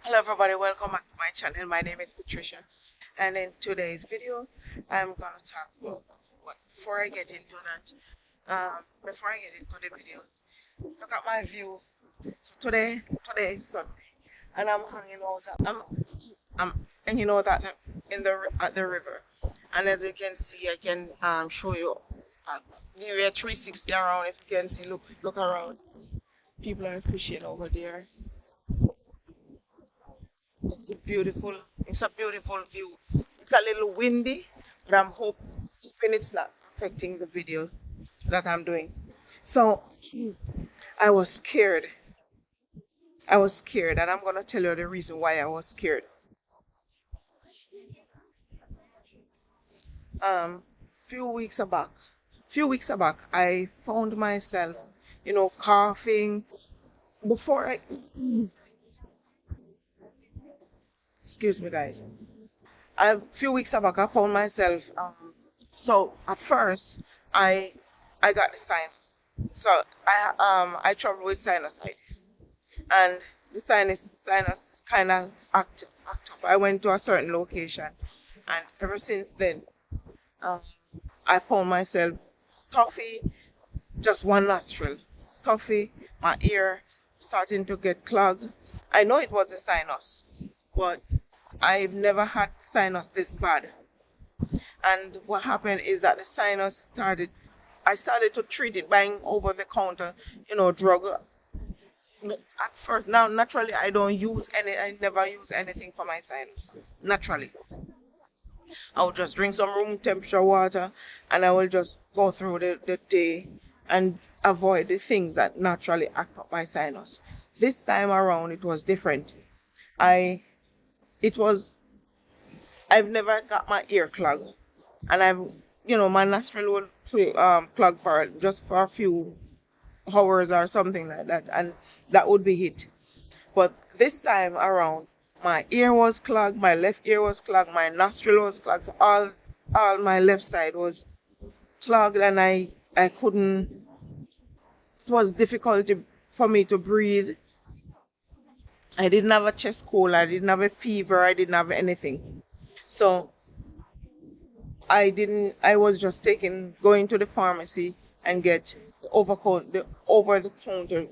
Hello everybody, welcome back to my channel. My name is Patricia, and in today's video I'm gonna talk about what before I get into before I get into the video, look at my view. Today is Sunday and I'm hanging out and you know that in the at the river, and as you can see I can show you give you a 360 around. If you can see, look around, people are fishing over there. It's a beautiful view. It's a little windy, but I'm hoping it's not affecting the video that I'm doing. So I was scared. I was scared, and I'm gonna tell you the reason why I was scared. Few weeks back, I found myself, coughing. Before I, excuse me, guys. A few weeks back, I found myself. So at first, I I got the signs. So I trouble with sinusitis, and the sinus kind of act up. I went to a certain location, and ever since then, um, I found myself stuffy, just one nostril, stuffy, my ear starting to get clogged. I know it was a sinus, but I've never had sinus this bad. And what happened is that the sinus I started to treat it buying over the counter, drug. At first, now naturally I never use anything for my sinus. Naturally, I will just drink some room temperature water, and I will just go through the day and avoid the things that naturally act up my sinus. This time around, it was different. I, it was, I've never got my ear clogged, and my nostril will clog for just for a few hours or something like that, and that would be it. But this time around, my ear was clogged, my left ear was clogged, my nostril was clogged, all my left side was clogged, and I couldn't. It was difficult for me to breathe. I didn't have a chest cold, I didn't have a fever, I didn't have anything. So I didn't. I was just going to the pharmacy and get the over the counter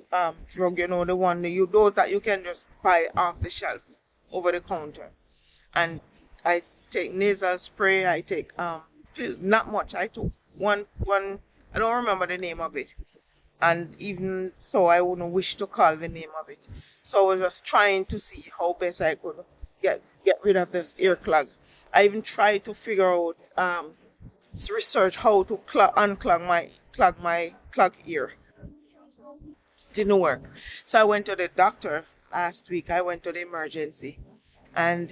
drug. The one that you those that you can just buy off the shelf over the counter. And I take nasal spray. I take pills. Not much. I took one. I don't remember the name of it. And even so, I wouldn't wish to call the name of it. So I was just trying to see how best I could get rid of this ear clog. I even tried to figure out to research how to unclog my clog ear. Didn't work. So I went to the doctor last week. I went to the emergency, and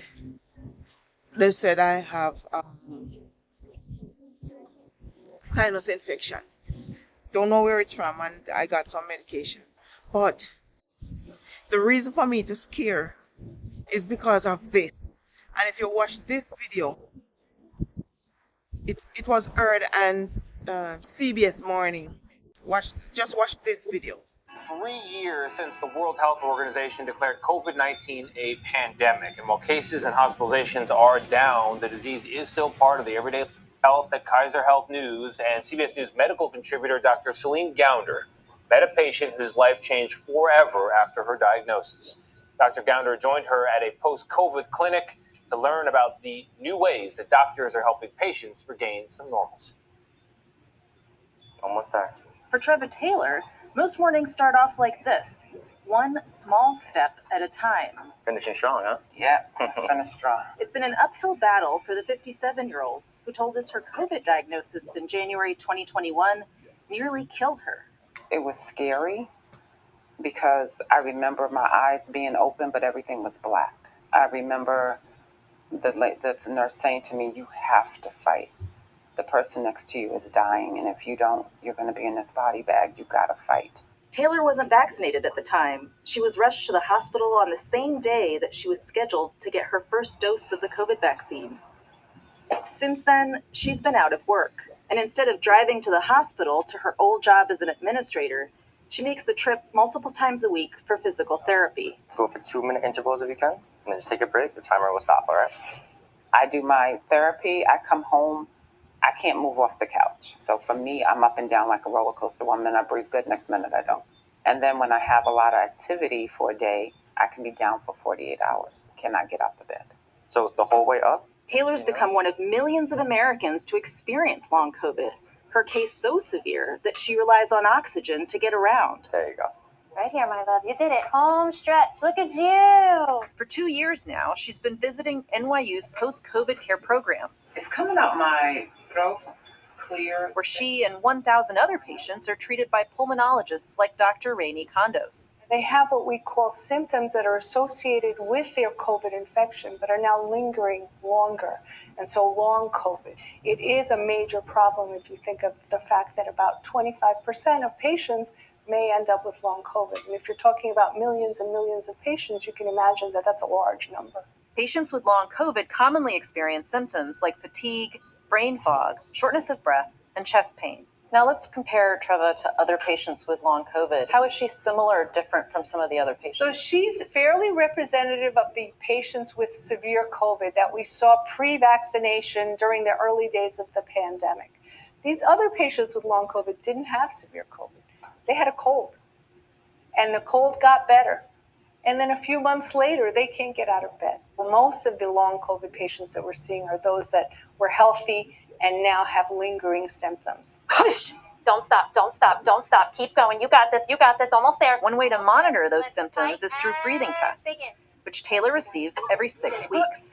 they said I have sinus infection. Don't know where it's from, and I got some medication. But the reason for me to scare is because of this. And if you watch this video, it was aired on CBS Morning. Just watch this video. 3 years since the World Health Organization declared COVID 19 a pandemic. And while cases and hospitalizations are down, the disease is still part of the everyday health at Kaiser Health News. And CBS News medical contributor Dr. Celine Gounder met a patient whose life changed forever after her diagnosis. Dr. Gounder joined her at a post COVID clinic to learn about the new ways that doctors are helping patients regain some normalcy. Almost there. For Trevor Taylor, most mornings start off like this, one small step at a time. Finishing strong, huh? Yeah, let's finish strong. It's been an uphill battle for the 57-year-old who told us her COVID diagnosis in January 2021 nearly killed her. It was scary because I remember my eyes being open, but everything was black. I remember the nurse saying to me, "You have to fight. The person next to you is dying, and if you don't, you're going to be in this body bag. You got to fight." Taylor wasn't vaccinated at the time. She was rushed to the hospital on the same day that she was scheduled to get her first dose of the COVID vaccine. Since then, she's been out of work, and instead of driving to the hospital to her old job as an administrator, She makes the trip multiple times a week for physical therapy. Go for 2-minute intervals if you can, and then just take a break. The timer will stop, all right? I do my therapy. I come home. I can't move off the couch. So for me, I'm up and down like a roller coaster. One minute I breathe good, next minute I don't. And then when I have a lot of activity for a day, I can be down for 48 hours. Cannot get out the bed. So the whole way up? Taylor's become one of millions of Americans to experience long COVID. Her case so severe that she relies on oxygen to get around. There you go. Right here, my love. You did it. Home stretch. Look at you. For 2 years now, she's been visiting NYU's post-COVID care program, It's coming out my throat clear. where she and 1,000 other patients are treated by pulmonologists like Dr. Rainey Condos. They have what we call symptoms that are associated with their COVID infection, but are now lingering longer. And so long COVID. It is a major problem if you think of the fact that about 25% of patients may end up with long COVID. And if you're talking about millions and millions of patients, you can imagine that that's a large number. Patients with long COVID commonly experience symptoms like fatigue, brain fog, shortness of breath, and chest pain. Now let's compare Treva to other patients with long COVID. How is she similar or different from some of the other patients? So she's fairly representative of the patients with severe COVID that we saw pre-vaccination during the early days of the pandemic. These other patients with long COVID didn't have severe COVID. They had a cold, and the cold got better. And then a few months later, they can't get out of bed. Most of the long COVID patients that we're seeing are those that were healthy and now have lingering symptoms. Hush! Don't stop. Don't stop. Don't stop. Keep going. You got this. You got this. Almost there. One way to monitor those symptoms is through breathing tests, which Taylor receives every 6 weeks.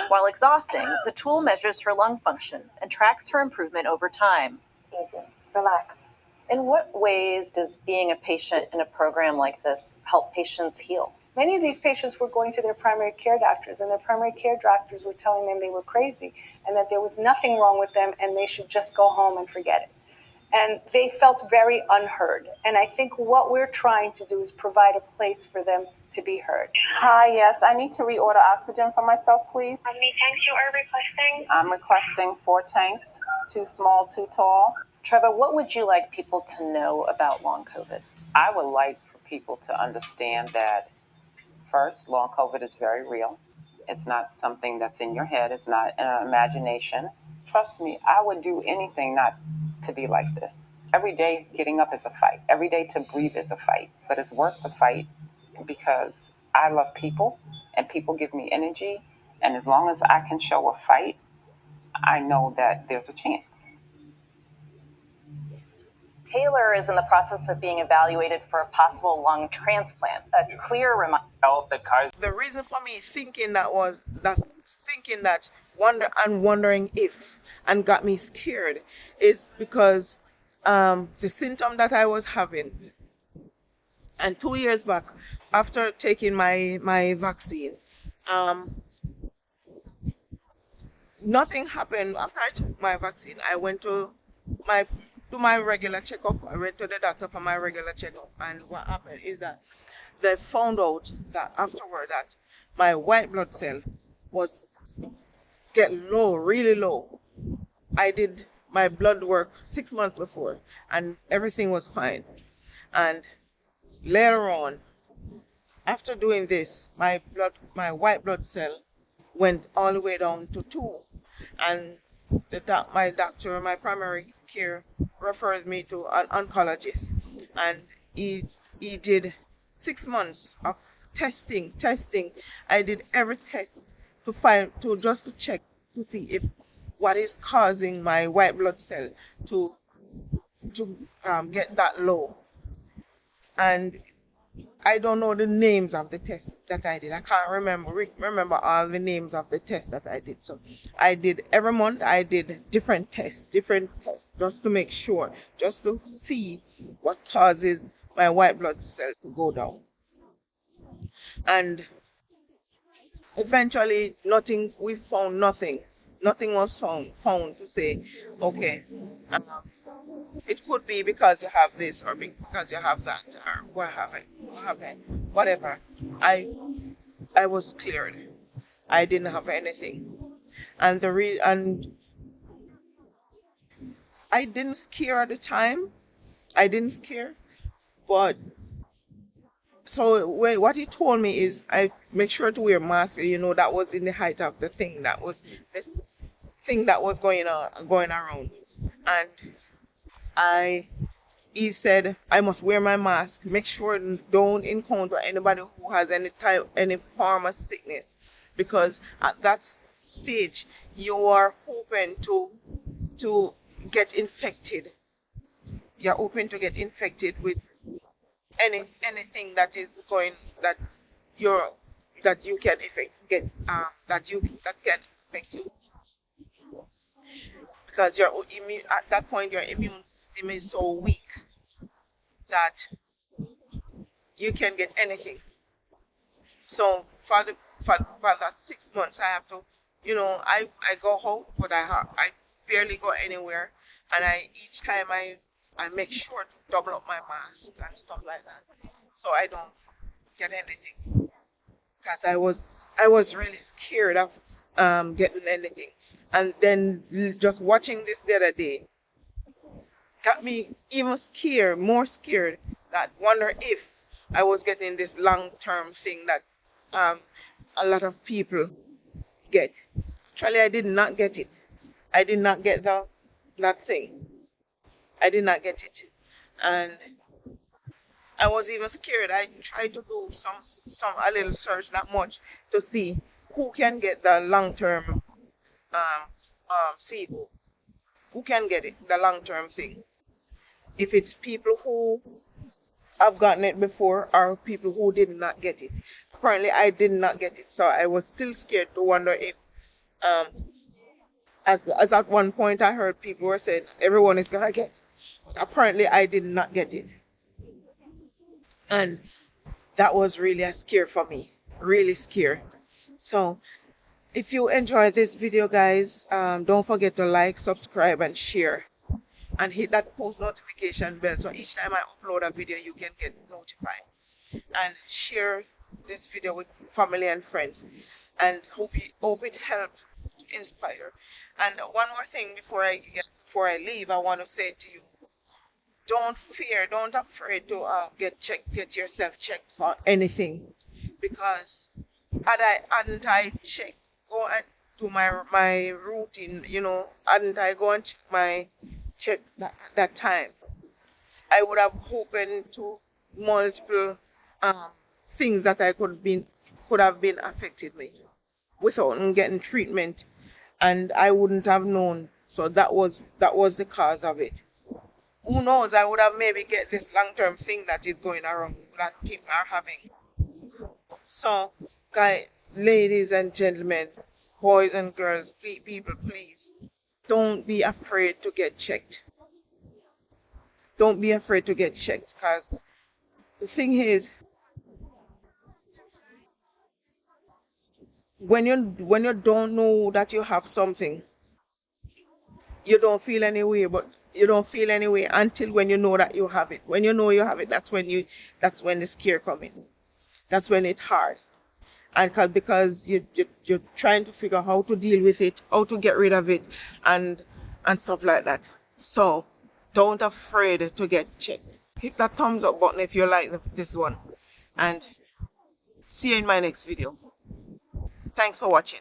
While exhausting, the tool measures her lung function and tracks her improvement over time. Easy. Relax. In what ways does being a patient in a program like this help patients heal? Many of these patients were going to their primary care doctors, and their primary care doctors were telling them they were crazy and that there was nothing wrong with them and they should just go home and forget it. And they felt very unheard. And I think what we're trying to do is provide a place for them to be heard. Hi, yes, I need to reorder oxygen for myself, please. How many tanks you are requesting? I'm requesting 4 tanks, 2 small, 2 tall. Treva, what would you like people to know about long COVID? I would like for people to understand that, first, long COVID is very real. It's not something that's in your head. It's not an imagination. Trust me, I would do anything not to be like this. Every day getting up is a fight. Every day to breathe is a fight. But it's worth the fight because I love people and people give me energy. And as long as I can show a fight, I know that there's a chance. Taylor is in the process of being evaluated for a possible lung transplant. A clear reminder. Health at Kaiser. The reason for me thinking wondering if and got me scared is because the symptom that I was having, and 2 years back after taking my vaccine, nothing happened after I took my vaccine. I went to my regular checkup. I went to the doctor for my regular checkup, and what happened is that they found out that afterward that my white blood cell was get low, really low. I did my blood work 6 months before, and everything was fine. And later on, after doing this, my white blood cell went all the way down to 2, and my primary care refers me to an oncologist, and he did 6 months of testing. I did every test to check to see if what is causing my white blood cell to get that low. And I don't know the names of the tests that I did. I can't remember all the names of the tests that I did. So I did every month. I did different tests, just to make sure, just to see what causes my white blood cell to go down. And eventually, we found nothing. Nothing was found to say, okay, it could be because you have this or because you have that or what happened, whatever. I was cleared. I didn't have anything, and I didn't scare at the time. I didn't scare, but so when what he told me is I make sure to wear mask. You know, that was in the height of the thing. That was the thing that was going around, and I he said I must wear my mask. Make sure don't encounter anybody who has any form of sickness, because at that stage you are open to get infected. You're open to get infected with anything that is going that you're that you can affect get that can affect you, because your immune at that point your immune system is so weak that you can get anything. So for that 6 months, I have to, I go out, but I barely go anywhere, and I each time I make sure to double up my mask and stuff like that, so I don't get anything, because I was really scared of getting anything, and then just watching this the other day got me even scared, more scared, that wonder if I was getting this long-term thing that um, a lot of people get. Actually, I did not get it. I did not get that thing. I did not get it, and I was even scared. I tried to do some a little search, not much, to see who can get the long-term CO. Who can get it, the long-term thing? If it's people who I've gotten it before, or people who did not get it. Apparently, I did not get it, so I was still scared to wonder if, um, as at one point I heard people were saying everyone is gonna get. Apparently, I did not get it, and that was really a scare for me, really scare. So, if you enjoyed this video, guys, don't forget to like, subscribe, and share, and hit that post notification bell so each time I upload a video, you can get notified. And share this video with family and friends, and hope it helps inspire. And one more thing before I leave, I want to say to you, don't afraid to get yourself checked for anything, because hadn't I checked, go and do my routine, hadn't I go and check that time, I would have opened to multiple um, things that I could have been affected me without getting treatment, and I wouldn't have known. So that was the cause of it. Who knows? I would have maybe get this long-term thing that is going around that people are having. So, guys, ladies and gentlemen, boys and girls, people, please don't be afraid to get checked. Don't be afraid to get checked, because the thing is, when you don't know that you have something, you don't feel any way, but you don't feel any way until when you know that you have it. When you know you have it, that's when the scare comes in. That's when it's hard. And because you're trying to figure out how to deal with it, how to get rid of it, and stuff like that. So don't afraid to get checked. Hit that thumbs up button if you like this one, and see you in my next video. Thanks for watching.